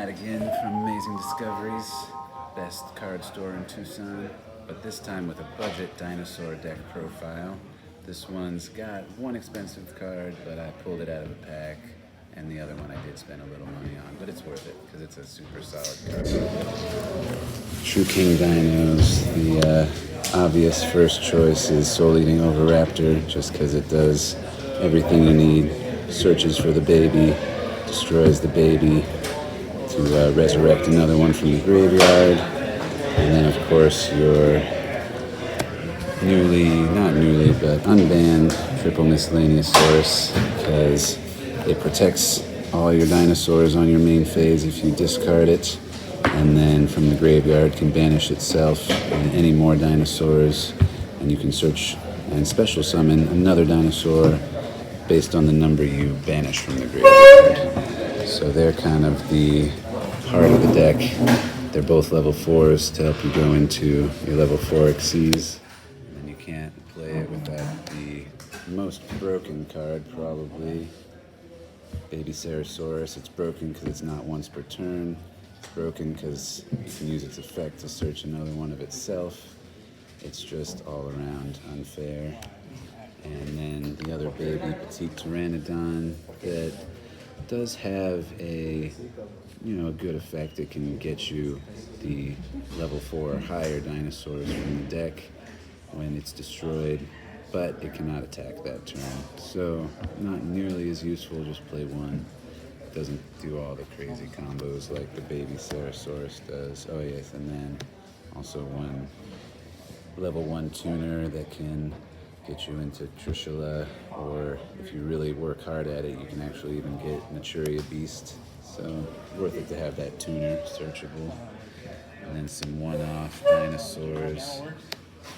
Matt again from Amazing Discoveries, best card store in Tucson, but this time with a budget dinosaur deck profile. This one's got one expensive card, but I pulled it out of a pack, and the other one I did spend a little money on, but it's worth it because it's a super solid card. True King Dinos, the obvious first choice is Soul Eating Oviraptor, just because it does everything you need. Searches for the baby, destroys the baby to resurrect another one from the graveyard, and then of course your not newly, but unbanned triple miscellaneous source, because it protects all your dinosaurs on your main phase if you discard it, and then from the graveyard can banish itself and any more dinosaurs, and you can search and special summon another dinosaur based on the number you banish from the graveyard. So they're kind of the heart of the deck. They're both level 4s to help you go into your level 4 Xyz. And then you can't play it without the most broken card, probably. Baby Ceresaurus. It's broken because it's not once per turn. It's broken because you can use its effect to search another one of itself. It's just all around unfair. And then the other baby, Petite Pteranodon, that does have a good effect. It can get you the level 4 or higher dinosaurs from the deck when it's destroyed, but it cannot attack that turn. So not nearly as useful, just play one. It doesn't do all the crazy combos like the baby Ceresaurus does. Oh yes, and then also one level 1 tuner that can get you into Trishula, or if you really work hard at it, you can actually even get Maturia Beast. So worth it to have that tuner searchable. And then some one-off dinosaurs,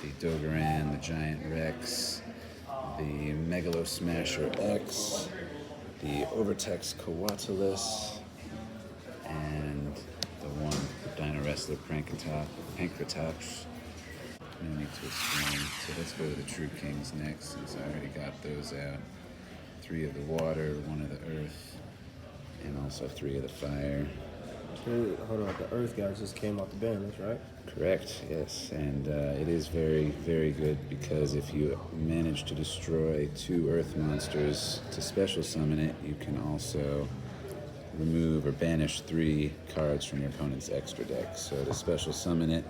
the Dogoran, the Giant Rex, the Megalo Smasher X, the Overtex Coatulus, and the one Dino Wrestler Pancratops. No need to explain. So let's go to the True Kings next, since I already got those out. 3 of the water, 1 of the earth, and also 3 of the fire. Hold on, the earth guy just came off the ban list, right? Correct, yes. And it is very, very good, because if you manage to destroy 2 earth monsters to special summon it, you can also remove or banish 3 cards from your opponent's extra deck. So to special summon it,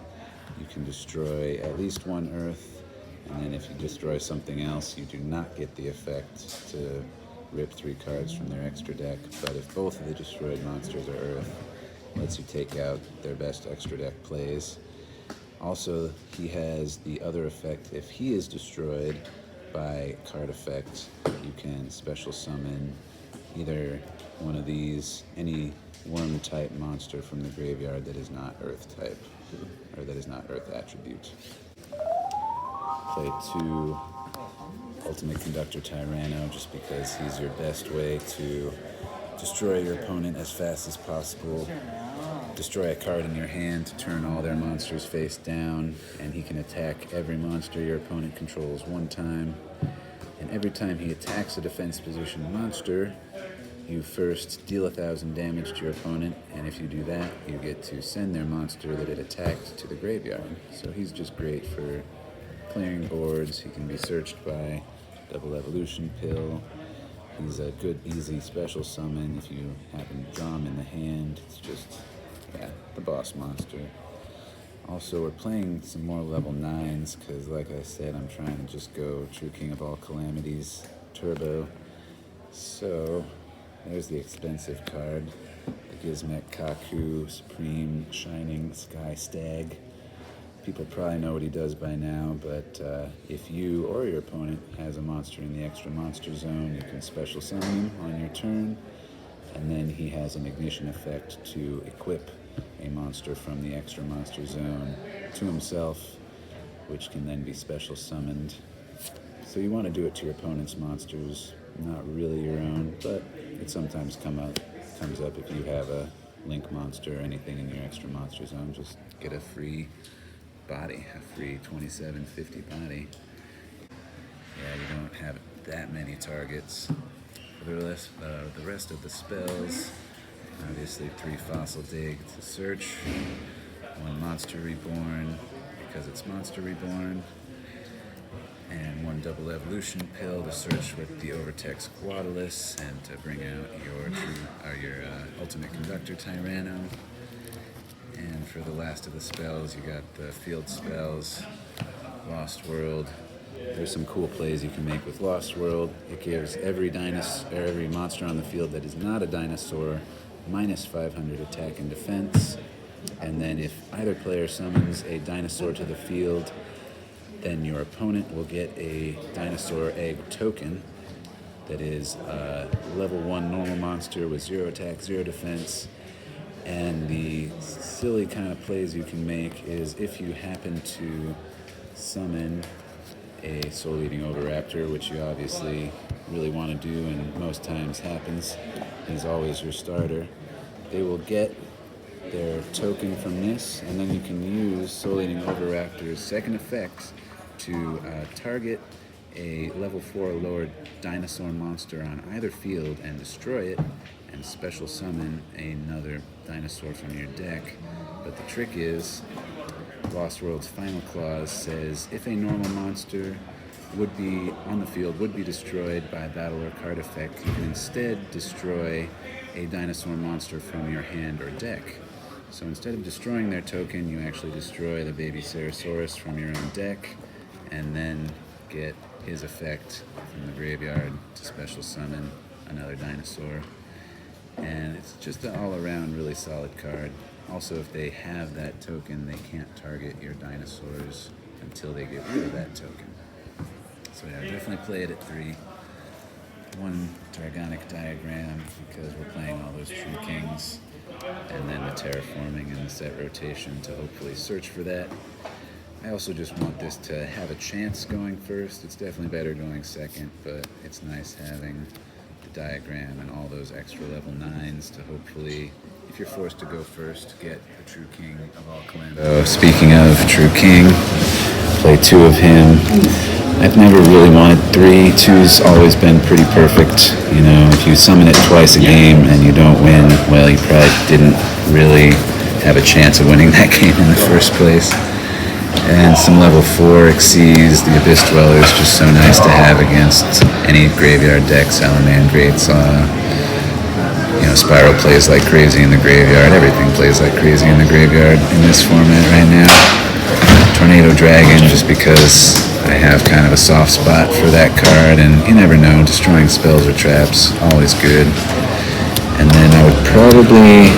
you can destroy at least 1 earth, and then if you destroy something else, you do not get the effect to rip 3 cards from their extra deck. But if both of the destroyed monsters are earth, it lets you take out their best extra deck plays. Also, he has the other effect. If he is destroyed by card effect, you can special summon either one of these, any worm type monster from the graveyard that is not earth type, or that is not earth attribute. Play 2 Ultimate Conductor Tyranno, just because he's your best way to destroy your opponent as fast as possible. Destroy a card in your hand to turn all their monsters face down, and he can attack every monster your opponent controls 1 time. And every time he attacks a defense position monster, you first deal 1,000 damage to your opponent, and if you do that, you get to send their monster that it attacked to the graveyard. So he's just great for clearing boards. He can be searched by Double Evolution Pill. He's a good, easy special summon if you happen to draw him in the hand. It's just, the boss monster. Also, we're playing some more level 9s, because like I said, I'm trying to just go True King of All Calamities Turbo. So there's the expensive card, the Gizmek Kaku Supreme Shining Sky Stag. People probably know what he does by now, but if you or your opponent has a monster in the extra monster zone, you can special summon him on your turn, and then he has an ignition effect to equip a monster from the extra monster zone to himself, which can then be special summoned. So you want to do it to your opponent's monsters, not really your own, but it sometimes comes up if you have a link monster or anything in your extra monster zone. Just get a free body, a free 2750 body. Yeah, you don't have that many targets. For the rest of the spells, Obviously 3 Fossil Dig to search, 1 Monster Reborn because it's Monster Reborn, and 1 Double Evolution Pill to search with the Overtex Quadalus and to bring out your Ultimate Conductor Tyranno. And for the last of the spells, you got the field spells, Lost World. There's some cool plays you can make with Lost World. It gives every monster on the field that is not a dinosaur minus 500 attack and defense. And then if either player summons a dinosaur to the field, then your opponent will get a dinosaur egg token that is a level 1 normal monster with 0 attack, 0 defense. And the silly kind of plays you can make is if you happen to summon a Soul Eating Oviraptor, which you obviously really want to do and most times happens, he's always your starter, they will get their token from this, and then you can use Soul Eating Oviraptor's second effect to target a level 4 or lower dinosaur monster on either field and destroy it, and special summon another dinosaur from your deck. But the trick is, Lost World's final clause says, if a normal monster would be on the field, would be destroyed by a battle or card effect, you can instead destroy a dinosaur monster from your hand or deck. So instead of destroying their token, you actually destroy the baby Ceratosaurus from your own deck, and then get his effect from the graveyard to special summon another dinosaur. And it's just an all-around really solid card. Also, if they have that token, they can't target your dinosaurs until they get rid of that token. So yeah, definitely play it at 3. 1 Dragonic Diagram because we're playing all those True Kings, and then the Terraforming and the set rotation to hopefully search for that. I also just want this to have a chance going first. It's definitely better going second, but it's nice having the diagram and all those extra level 9s to hopefully, if you're forced to go first, get the True King of all calamity. Speaking of True King, play 2 of him. I've never really wanted 3. 2's always been pretty perfect. You know, if you summon it twice a game and you don't win, well, you probably didn't really have a chance of winning that game in the first place. And some level 4 Xyz, the Abyss Dweller, is just so nice to have against any graveyard deck. Salamandrates, Spiral plays like crazy in the graveyard. Everything plays like crazy in the graveyard in this format right now. Tornado Dragon, just because I have kind of a soft spot for that card, and you never know, destroying spells or traps, always good. And then I would probably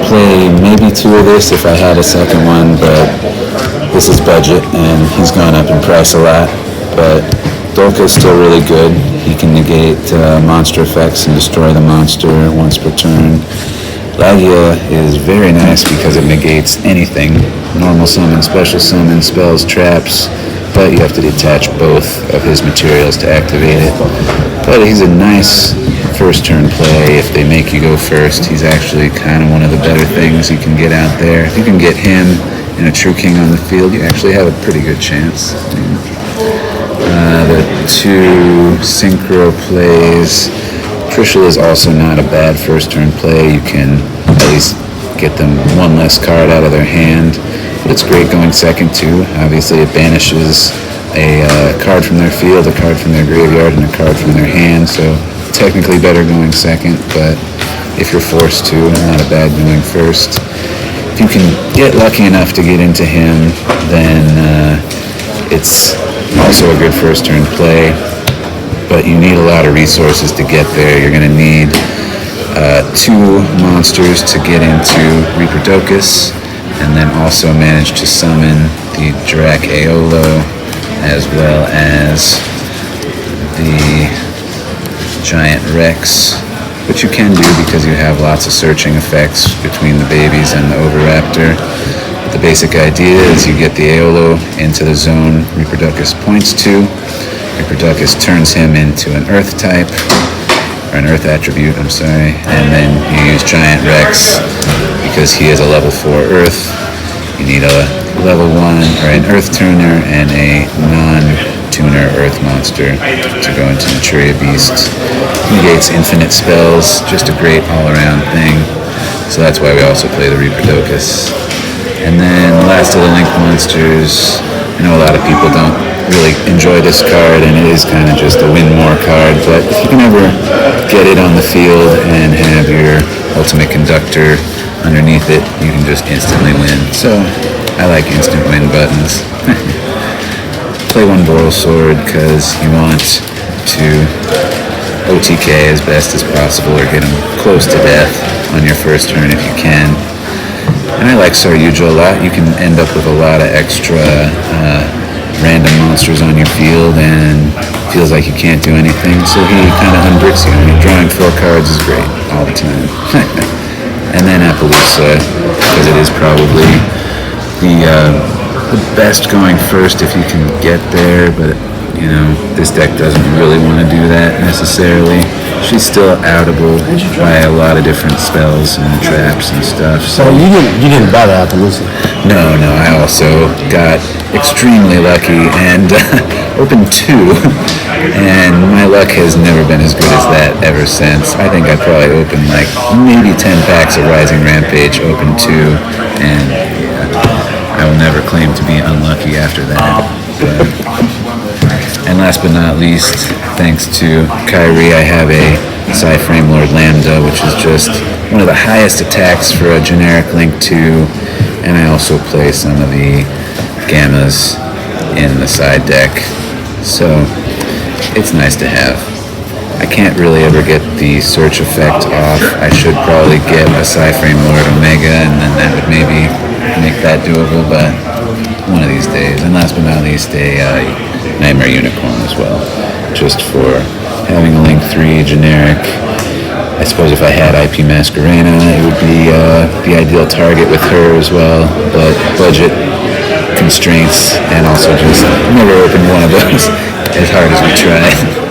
play maybe 2 of this if I had a second one, but this is budget, and he's gone up in price a lot. But Dolka's still really good. He can negate monster effects and destroy the monster once per turn. Lagia is very nice because it negates anything. Normal summon, special summon, spells, traps, but you have to detach both of his materials to activate it. But he's a nice first turn play. If they make you go first, he's actually kind of one of the better things you can get out there. If you can get him and a True King on the field, you actually have a pretty good chance. The 2 Synchro plays. Trishul is also not a bad first turn play. You can at least get them 1 less card out of their hand. But it's great going second too. Obviously it banishes a card from their field, a card from their graveyard, and a card from their hand. So technically better going second, but if you're forced to, not a bad going first. If you can get lucky enough to get into him, then it's also a good first turn play, but you need a lot of resources to get there. You're going to need 2 monsters to get into Reaperdocus, and then also manage to summon the Drac Aolo, as well as the Giant Rex, which you can do because you have lots of searching effects between the babies and the Oviraptor. The basic idea is you get the Aolo into the zone Reaperdocus points to. Reaperdocus turns him into an Earth type, or an Earth attribute, I'm sorry, and then you use Giant Rex because he is a level 4 Earth. You need a level 1, or an Earth Tuner, and a non-tuner Earth monster to go into Maturia Beast. Negates infinite spells, just a great all-around thing. So that's why we also play the Reaperdocus. And then last of the Link monsters, I know a lot of people don't really enjoy this card, and it is kind of just a win more card, but if you can ever get it on the field and have your ultimate conductor underneath it, you can just instantly win. So I like instant win buttons. Play one Boral Sword because you want to OTK as best as possible or get them close to death on your first turn if you can. And I like Saryuja a lot. You can end up with a lot of extra random monsters on your field and feels like you can't do anything, so he kind of unbricks you. I mean, drawing 4 cards is great all the time. And then Appaloosa, because it is probably the best going first if you can get there, but you know, this deck doesn't really want to do that necessarily. She's still outable by a lot of different spells and traps and stuff. So you didn't buy the Appaloosa? No, I also got extremely lucky and opened 2, and my luck has never been as good as that ever since. I think I probably opened like maybe 10 packs of Rising Rampage, opened 2, and yeah, I will never claim to be unlucky after that. And last but not least, thanks to Kyrie, I have a Psy-Frame Lord Lambda, which is just one of the highest attacks for a generic Link 2, and I also play some of the Gammas in the side deck, so it's nice to have. I can't really ever get the search effect off. I should probably get a Psy-Frame Lord Omega, and then that would maybe make that doable, but one of these days. And last but not least, a Nightmare Unicorn as well, just for having a Link 3 generic. I suppose if I had IP Masquerena, it would be the ideal target with her as well, but budget constraints, and also just never opened one of those as hard as we tried.